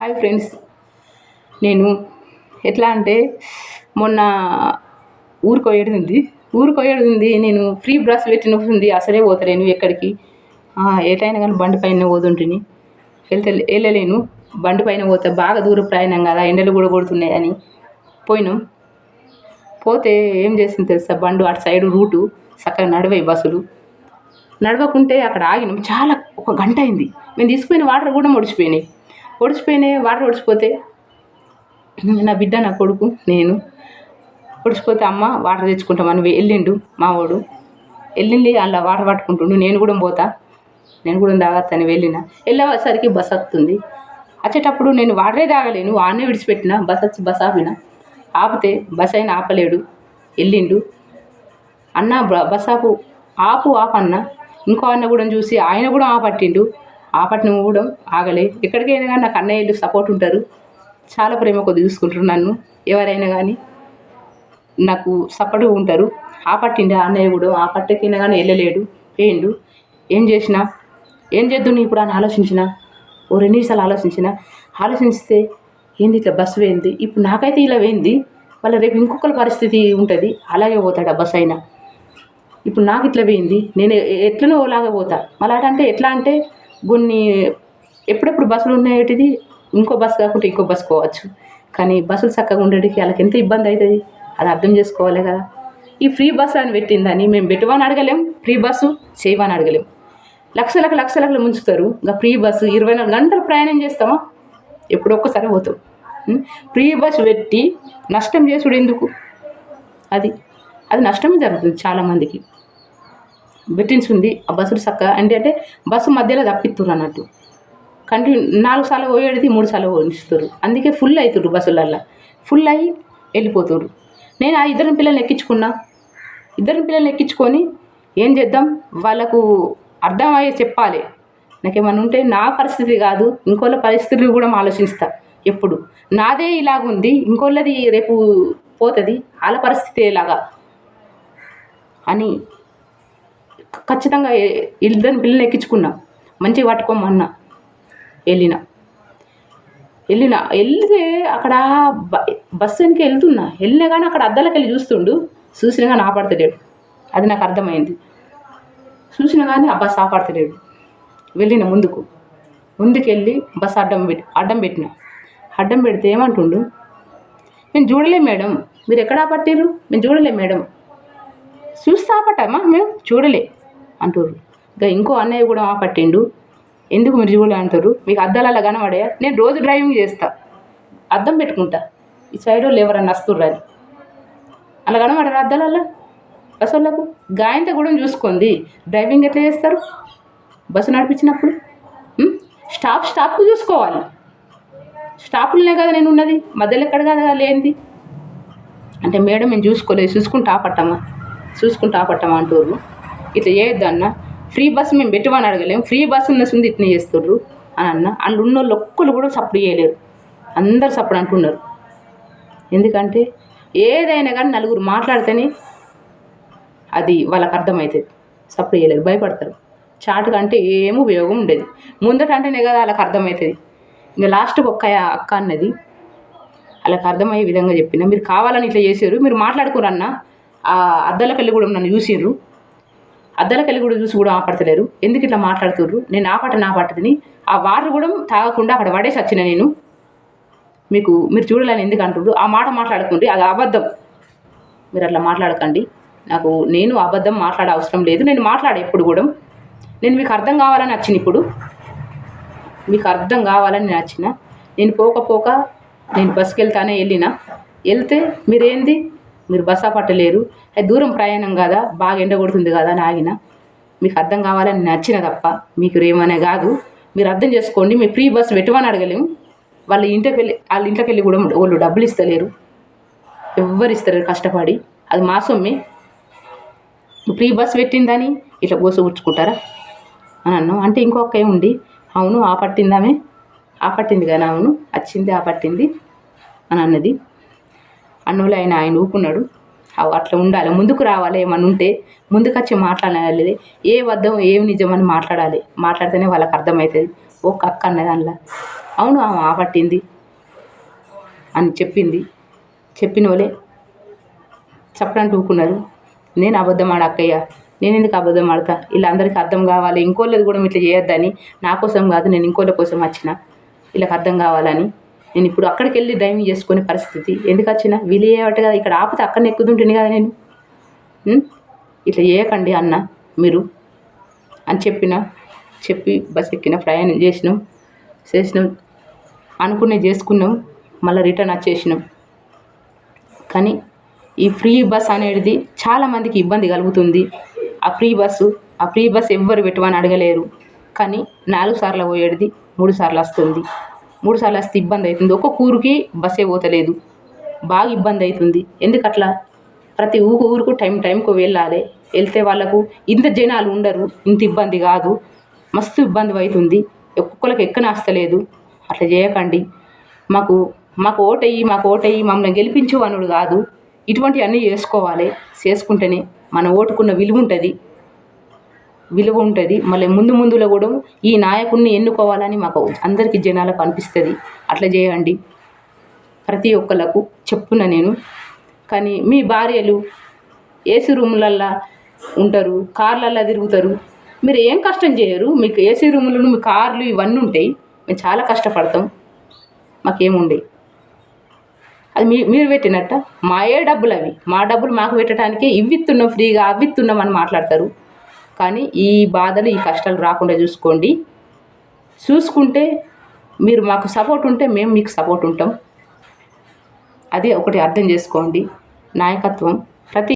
Hi friends. నేను ఎట్లా అంటే మొన్న ఊరికొయ్యేది ఉంది. నేను ఫ్రీ బస్ పెట్టినప్పుడు అసలే పోతలేను ఎక్కడికి. ఎటైనా కానీ బండి పైన పోతుంటిని. వెళ్ళలేను. బండి పైన పోతే బాగా దూరం ప్రయాణం కదా, ఎండలు కూడా కొడుతున్నాయని పోయినాం. పోతే ఏం చేసింది తెలుసా, బండి అటు సైడు రూటు చక్కగా నడివాయి బస్సులు. నడవకుంటే అక్కడ ఆగినాం. చాలా ఒక గంట అయింది. మేము తీసుకుపోయిన వాటర్ కూడా ఒడిచిపోయినాయి. వాటర్ ఒడిచిపోతే నా బిడ్డ, నా కొడుకు, నేను ఒడిచిపోతే అమ్మ వాటర్ తెచ్చుకుంటామని వెళ్ళిండు మావాడు. వెళ్ళింది అలా వాటర్ పట్టుకుంటుండు. నేను కూడా పోతా, నేను కూడా తాగత్తని వెళ్ళేసరికి బస్ వస్తుంది. వచ్చేటప్పుడు నేను వాటరే తాగలేను, ఆనే విడిచిపెట్టిన. బస్ ఆపిన. ఆపితే బస్ అయినా ఆపలేడు, వెళ్ళిండు. అన్న బస్ ఆపు అన్న. ఇంకో అన్న కూడా చూసి ఆయన కూడా ఆపట్టిండు. ఆపట్టిన కూడా ఆగలే. ఎక్కడికైనా కానీ నాకు అన్నయ్యలు సపోర్ట్ ఉంటారు, చాలా ప్రేమ కొద్ది చూసుకుంటారు నన్ను. ఎవరైనా కానీ నాకు సపోర్ట్గా ఉంటారు. ఆపట్టిండు అన్నయ్య కూడా. ఆపట్టకినా కానీ వెళ్ళలేడు, పోయిండు. ఏం చేద్దు ఇప్పుడు అని ఆలోచించిన. ఓ 2 నిమిషాలు ఆలోచిస్తే ఏంది ఇట్లా బస్సు పోయింది, ఇప్పుడు నాకైతే ఇలా పోయింది, మళ్ళీ రేపు ఇంకొకరి పరిస్థితి ఉంటుంది, అలాగే పోతాడు ఆ బస్సు అయినా. ఇప్పుడు నాకు ఇట్లా పోయింది, నేను ఎట్లనో ఓలాగా పోతా. మళ్ళీ అంటే ఎట్లా అంటే కొన్ని ఎప్పుడెప్పుడు బస్సులు ఉన్నాయేటిది, ఇంకో బస్సు కాకుంటే ఇంకో బస్సు పోవచ్చు. కానీ బస్సులు చక్కగా ఉండడానికి వాళ్ళకి ఎంత ఇబ్బంది అవుతుంది, అది అర్థం చేసుకోవాలి కదా. ఈ ఫ్రీ బస్సు అని పెట్టిందని మేము పెట్టమని అడగలేం, ఫ్రీ బస్సు చేయమని అడగలేం. లక్షలకు ముంచుతారు. ఇంకా ఫ్రీ బస్సు 24 గంటలు ప్రయాణం చేస్తామా, ఎప్పుడొక్కసారి పోతాం. ఫ్రీ బస్సు పెట్టి నష్టం చేసుడు ఎందుకు? అది నష్టమే జరుగుతుంది చాలామందికి. పెట్టించుంది ఆ బస్సులు చక్కగా అంటే బస్సు మధ్యలో తప్పిస్తున్నారు అన్నట్టు. కంటిన్యూ 4 సార్లు పోయేది 3 సార్లు పోనిస్తారు. అందుకే ఫుల్ అవుతుర్రు బస్సులల్లో. ఫుల్ అయ్యి వెళ్ళిపోతుర్రు. నేను ఆ 2 పిల్లల్ని ఎక్కించుకున్నా. 2 పిల్లల్ని ఎక్కించుకొని ఏం చేద్దాం, వాళ్ళకు అర్థమయ్యే చెప్పాలి. నాకేమన్నా ఉంటే నా పరిస్థితి కాదు, ఇంకోళ్ళ పరిస్థితులు కూడా ఆలోచిస్తా. ఎప్పుడు నాదే ఇలాగుంది, ఇంకోళ్ళది రేపు పోతుంది, వాళ్ళ పరిస్థితి ఎలాగా అని ఖచ్చితంగా 2 పిల్లల్ని ఎక్కించుకున్నా. మంచిగా పట్టుకోమన్నా. వెళ్తే అక్కడ బస్సు వెనక వెళ్ళినా కానీ అక్కడ అద్దాలకు వెళ్ళి చూసినా కానీ ఆపడతలేడు. అది నాకు అర్థమైంది. చూసినా కానీ ఆ బస్సు ఆపడతలేడు. వెళ్ళిన ముందుకెళ్ళి బస్సు అడ్డం పెట్టిన. అడ్డం పెడితే ఏమంటుండు, మేము చూడలే మేడం, మీరు ఎక్కడ ఆపట్టిర్రు, మేము చూడలే మేడం, చూస్తే ఆపట్టమ్మా, మేము చూడలే అంటారు. ఇంకా ఇంకో అన్నయ్య కూడా ఆపట్టిండు. ఎందుకు మీరు చూడలే అంటారు, మీకు అద్దాలలో కనబడే, నేను రోజు డ్రైవింగ్ చేస్తా, అద్దం పెట్టుకుంటా, ఈ సైడ్ వాళ్ళు ఎవరన్నా వస్తుర్రని. అలా కనబడరు అద్దాలలో బస్సులకు. గాయంతో కూడా చూసుకుంది డ్రైవింగ్ ఎట్లా చేస్తారు బస్సు నడిపించినప్పుడు. స్టాప్కు చూసుకోవాలి. స్టాపులనే కదా నేను ఉన్నది, మధ్యలో ఎక్కడ కదా లేనిది. అంటే మేడం మేము చూసుకుంటా ఆపట్టమా అంటారు. ఇట్లా చేయొద్దన్న, ఫ్రీ బస్సు మేము పెట్టమని అడగలేము, ఫ్రీ బస్సు ఉన్న సుంది ఇట్నే చేస్తుర్రు అని అన్న. అందులో ఉన్న వాళ్ళు ఒక్కరు కూడా సపోర్ట్ చేయలేరు, అందరు సపోర్ట్ అంటున్నారు. ఎందుకంటే ఏదైనా కానీ నలుగురు మాట్లాడితేనే అది వాళ్ళకి అర్థమవుతుంది. సపోర్ట్ చేయలేరు, భయపడతారు. చాటుగా అంటే ఏం ఉపయోగం ఉండేది, ముందట అంటేనే కదా వాళ్ళకి అర్థమవుతుంది. ఇంకా లాస్ట్కి అక్క అన్నది, వాళ్ళకి అర్థమయ్యే విధంగా చెప్పిన. మీరు కావాలని ఇట్లా చేసారు, మీరు మాట్లాడుకోరన్న. ఆ అద్దాలకెళ్ళి కూడా నన్ను చూసిర్రు, అద్దాలకెళ్ళి కూడా చూసి కూడా ఆపడతలేరు. ఎందుకు ఇట్లా మాట్లాడుతుర్రు, నేను ఆపట్టని ఆ వాటర్ కూడా తాగకుండా అక్కడ పడేసి వచ్చిన నేను. మీరు చూడాలని ఎందుకు అంటుర్రు, ఆ మాట మాట్లాడుకుంటే అది అబద్ధం. మీరు అట్లా మాట్లాడకండి. నేను అబద్ధం మాట్లాడే అవసరం లేదు, నేను మాట్లాడే ఎప్పుడు కూడా. నేను మీకు అర్థం కావాలని వచ్చిన, ఇప్పుడు మీకు అర్థం కావాలని నేను వచ్చిన. నేను పోక నేను బస్సుకి వెళ్తానే వెళ్తే మీరు బస్సు పట్టలేరు, అది దూరం ప్రయాణం కదా, బాగా ఎండ కొడుతుంది కదా అని ఆగిన. మీకు అర్థం కావాలని నేను వచ్చిన తప్ప మీకు ఏమనే కాదు. మీరు అర్థం చేసుకోండి. మీరు ఫ్రీ బస్సు పెట్టమని అడగలేము. వాళ్ళ ఇంట్లోకి వెళ్ళి కూడా వాళ్ళు డబ్బులు ఇస్తలేరు, ఎవ్వరు ఇస్తలేరు కష్టపడి. అది మా సొమ్మే. ఫ్రీ బస్సు పెట్టిందని ఇట్లా కూర్చుకుంటారా అని అన్నాం. అంటే ఇంకొక ఏముంది, అవును ఆపట్టింది కానీ, అవును వచ్చింది ఆపట్టింది అని అన్నది. అన్నోళ్ళు ఆయన ఊకున్నాడు. అట్లా ఉండాలి, ముందుకు రావాలి. ఏమన్నా ఉంటే ముందుకు వచ్చి మాట్లాడాలి. ఏ వద్దం ఏం నిజమని మాట్లాడితేనే వాళ్ళకి అర్థమవుతుంది. ఒక అక్క అన్నది అందులో, అవును ఆమె ఆపట్టింది అని చెప్పిన వాళ్ళే చెప్పడానికి ఊకున్నారు. నేను అబద్ధం ఆడ అక్కయ్య, నేను ఎందుకు అబద్ధం ఆడతా, వీళ్ళందరికీ అర్థం కావాలి, ఇంకోళ్ళది కూడా ఇట్లా చేయొద్దని, నా కోసం కాదు నేను ఇంకోళ్ళ కోసం వచ్చిన, వీళ్ళకి అర్థం కావాలని నేను ఇప్పుడు అక్కడికి వెళ్ళి డ్రైవింగ్ చేసుకునే పరిస్థితి ఎందుకు వచ్చిన, వీళ్ళు చేయబట్టే కదా, ఇక్కడ ఆపితే అక్కడ ఎక్కుతుంటుంది కదా నేను. ఇట్లా చేయకండి అన్న మీరు అని చెప్పి బస్ ఎక్కిన, ప్రయాణం చేసినాం చేసుకున్నాం, మళ్ళీ రిటర్న్ వచ్చేసినాం. కానీ ఈ ఫ్రీ బస్ అనేది చాలామందికి ఇబ్బంది కలుగుతుంది. ఆ ఫ్రీ బస్ ఎవ్వరు పెట్టమని అడగలేరు. కానీ 4 సార్లు పోయేది 3 సార్లు వస్తుంది. 3 సార్లు వస్తే ఇబ్బంది అవుతుంది. ఒక్కొక్క ఊరికి బస్సే పోతలేదు, బాగా ఇబ్బంది అవుతుంది. ఎందుకట్లా? ప్రతి ఊరికి టైంకు వెళ్ళాలి. వెళ్తే వాళ్ళకు ఇంత జనాలు ఉండరు, ఇంత ఇబ్బంది కాదు, మస్తు ఇబ్బంది అవుతుంది. ఒక్కొక్కరికి ఎక్కనస్తలేదు. అట్లా చేయకండి. మాకు ఓటయ్యి మమ్మల్ని గెలిపించు అనుడు కాదు. ఇటువంటివన్నీ చేసుకుంటేనే మన ఓటుకున్న విలువ ఉంటుంది. మళ్ళీ ముందులో కూడా ఈ నాయకుడిని ఎన్నుకోవాలని మాకు అందరికీ జనాలకు అనిపిస్తుంది. అట్లా చేయండి. ప్రతి ఒక్కళ్ళకు చెప్తున్నా నేను. కానీ మీ భార్యలు ఏసీ రూములల్లో ఉంటారు, కార్లల్లో తిరుగుతారు, మీరు ఏం కష్టం చేయరు. మీకు ఏసీ రూములు, మీ కార్లు ఇవన్నీ ఉంటాయి. మేము చాలా కష్టపడతాం, మాకేముండయి. అది మీరు పెట్టినట్ట డబ్బులు అవి, మా డబ్బులు మాకు పెట్టడానికి ఇవ్విస్తున్నాం ఫ్రీగా, అవ్విస్తున్నాం అని మాట్లాడతారు. కానీ ఈ బాధలు ఈ కష్టాలు రాకుండా చూసుకుంటే మీరు మాకు సపోర్ట్ ఉంటే మేము మీకు సపోర్ట్ ఉంటాం. అది ఒకటి అర్థం చేసుకోండి. నాయకత్వం ప్రతి